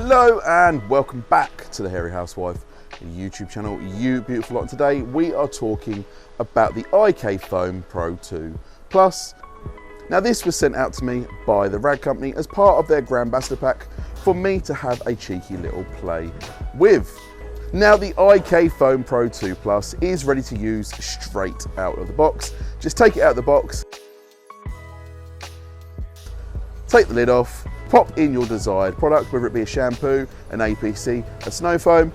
Hello and welcome back to the Hairy Housewife YouTube channel, you beautiful lot. And today we are talking about the IK Foam Pro 2 Plus. Now this was sent out to me by the Rag Company as part of their Grand Ambassador pack for me to have a cheeky little play with. Now the IK Foam Pro 2 Plus is ready to use straight out of the box. Just take it out of the box, take the lid off, pop in your desired product, whether it be a shampoo, an APC, a snow foam,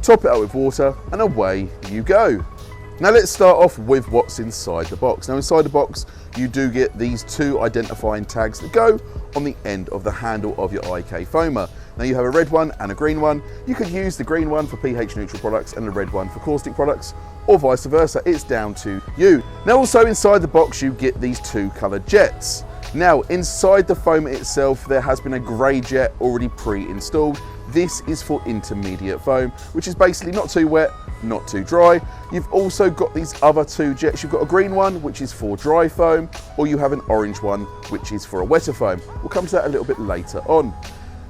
top it up with water, and away you go. Now let's start off with what's inside the box. Now inside the box, you do get these two identifying tags that go on the end of the handle of your IK foamer. Now you have a red one and a green one. You could use the green one for pH neutral products and the red one for caustic products, or vice versa. It's down to you. Now also inside the box, you get these two colored jets. Now inside the foam itself, there has been a grey jet already pre-installed. This is for intermediate foam, which is basically not too wet, not too dry. You've also got these other two jets. You've got a green one, which is for dry foam, or you have an orange one, which is for a wetter foam. We'll come to that a little bit later on.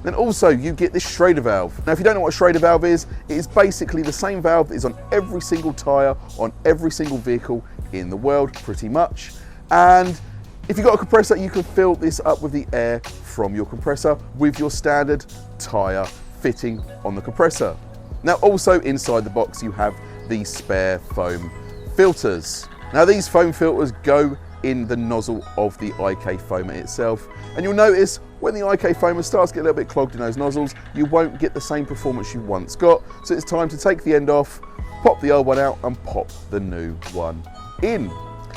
Then also you get this Schrader valve. Now if you don't know what a Schrader valve is, it is basically the same valve that is on every single tyre, on every single vehicle in the world, pretty much. And if you've got a compressor, you can fill this up with the air from your compressor with your standard tyre fitting on the compressor. Now also inside the box you have these spare foam filters. Now these foam filters go in the nozzle of the IK foamer itself, and you'll notice when the IK foamer starts to get a little bit clogged in those nozzles, you won't get the same performance you once got. So it's time to take the end off, pop the old one out and pop the new one in.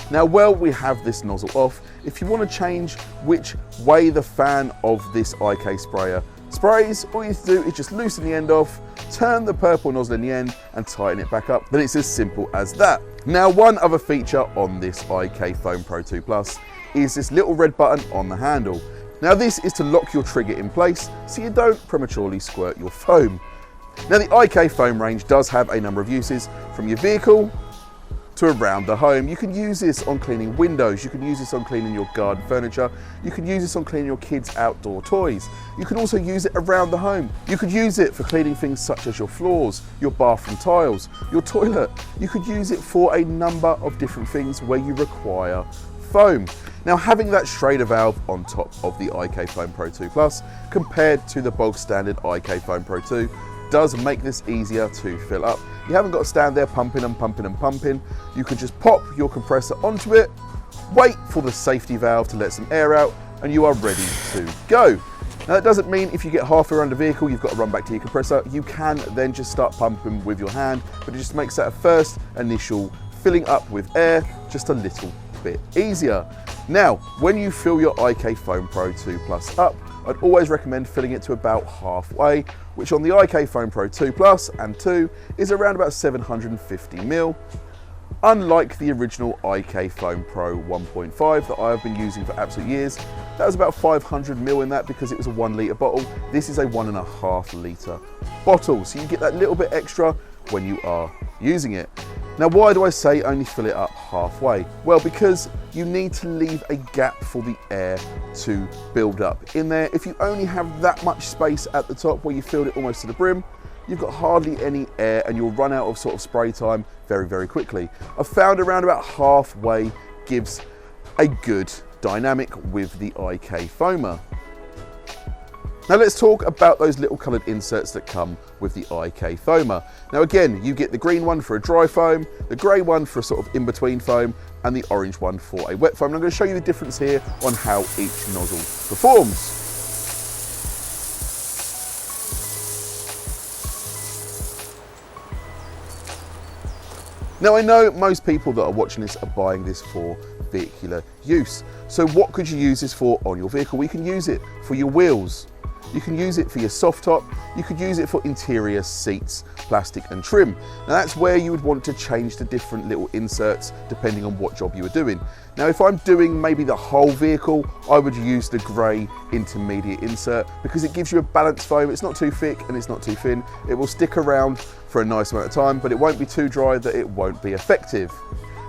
Now while we have this nozzle off, if you want to change which way the fan of this IK sprayer sprays, all you have to do is just loosen the end off, turn the purple nozzle in the end and tighten it back up. Then it's as simple as that. Now one other feature on this IK Foam Pro 2 Plus is this little red button on the handle. Now this is to lock your trigger in place so you don't prematurely squirt your foam. Now the IK foam range does have a number of uses, from your vehicle to around the home. You can use this on cleaning windows, you can use this on cleaning your garden furniture, you can use this on cleaning your kids' outdoor toys. You can also use it around the home. You could use it for cleaning things such as your floors, your bathroom tiles, your toilet. You could use it for a number of different things where you require foam. Now having that Schrader valve on top of the IK Foam Pro 2 Plus compared to the bog standard IK Foam Pro 2 does make this easier to fill up. You haven't got to stand there pumping and pumping and pumping. You can just pop your compressor onto it, wait for the safety valve to let some air out, and you are ready to go. Now that doesn't mean if you get halfway around the vehicle, you've got to run back to your compressor. You can then just start pumping with your hand, but it just makes that first initial filling up with air just a little bit easier. Now, when you fill your IK Foam Pro 2 Plus up, I'd always recommend filling it to about halfway, which on the IK Foam Pro 2 Plus and 2 is around about 750 ml. Unlike the original IK Foam Pro 1.5 that I've been using for absolute years, that was about 500 ml in that because it was a 1 litre bottle. This is a 1.5 litre bottle, so you get that little bit extra when you are using it. Now why do I say only fill it up halfway? Well, because you need to leave a gap for the air to build up in there. If you only have that much space at the top where you filled it almost to the brim, you've got hardly any air and you'll run out of sort of spray time very, very quickly. I've found around about halfway gives a good dynamic with the IK foamer. Now let's talk about those little coloured inserts that come with the IK foamer. Now again, you get the green one for a dry foam, the grey one for a sort of in-between foam, and the orange one for a wet foam. And I'm going to show you the difference here on how each nozzle performs. Now I know most people that are watching this are buying this for vehicular use. So what could you use this for on your vehicle? We can use it for your wheels. You can use it for your soft top, you could use it for interior seats, plastic and trim. Now that's where you would want to change the different little inserts depending on what job you are doing. Now if I'm doing maybe the whole vehicle, I would use the grey intermediate insert because it gives you a balanced foam. It's not too thick and it's not too thin. It will stick around for a nice amount of time, but it won't be too dry that it won't be effective.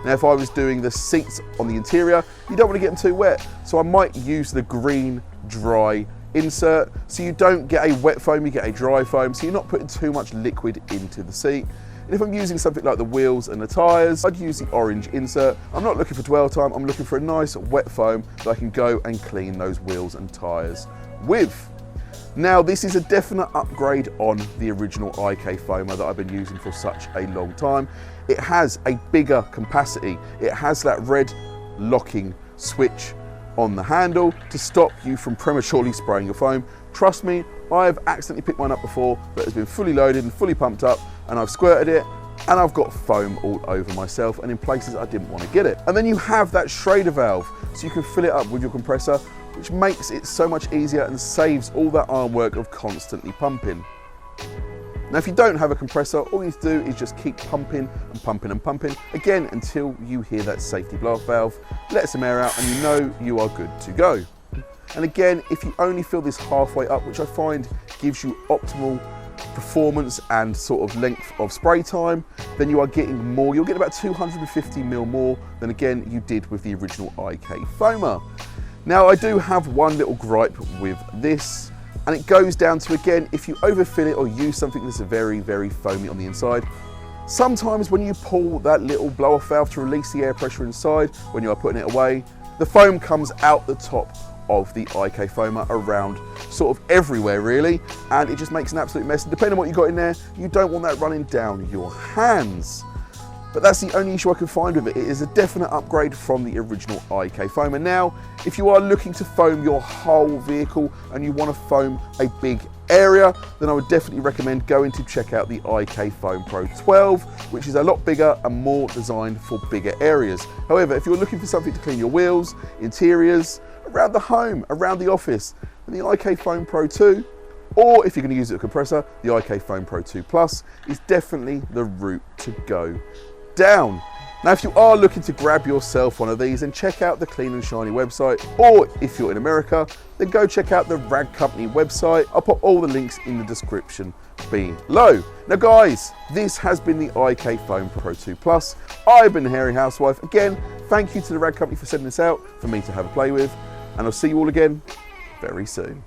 Now if I was doing the seats on the interior, you don't want to get them too wet, so I might use the green dry insert, so you don't get a wet foam, you get a dry foam, so you're not putting too much liquid into the seat. And if I'm using something like the wheels and the tyres, I'd use the orange insert. I'm not looking for dwell time, I'm looking for a nice wet foam that I can go and clean those wheels and tyres with. Now, this is a definite upgrade on the original IK foamer that I've been using for such a long time. It has a bigger capacity. It has that red locking switch on the handle to stop you from prematurely spraying your foam. Trust me, I've accidentally picked one up before that has been fully loaded and fully pumped up, and I've squirted it and I've got foam all over myself and in places I didn't want to get it. And then you have that Schrader valve, so you can fill it up with your compressor, which makes it so much easier and saves all that arm work of constantly pumping. Now, if you don't have a compressor, all you need to do is just keep pumping and pumping and pumping, again, until you hear that safety blast valve, let some air out, and you know you are good to go. And again, if you only fill this halfway up, which I find gives you optimal performance and sort of length of spray time, then you are getting more. You'll get about 250ml more than, again, you did with the original IK foamer. Now, I do have one little gripe with this, and it goes down to, again, if you overfill it or use something that's very, very foamy on the inside, sometimes when you pull that little blow-off valve to release the air pressure inside, when you are putting it away, the foam comes out the top of the IK foamer around sort of everywhere, really, and it just makes an absolute mess. And depending on what you got in there, you don't want that running down your hands. But that's the only issue I can find with it. It is a definite upgrade from the original IK foamer. Now, if you are looking to foam your whole vehicle and you want to foam a big area, then I would definitely recommend going to check out the IK Foam Pro 12, which is a lot bigger and more designed for bigger areas. However, if you're looking for something to clean your wheels, interiors, around the home, around the office, then the IK Foam Pro 2, or if you're going to use it as a compressor, the IK Foam Pro 2 Plus is definitely the route to go down. Now, if you are looking to grab yourself one of these, then check out the Clean and Shiny website, or if you're in America, then go check out the Rag Company website. I'll put all the links in the description below. Now guys, this has been the IK Foam Pro 2 Plus. I've been the Hairy Housewife. Again, thank you to the Rag Company for sending this out for me to have a play with, and I'll see you all again very soon.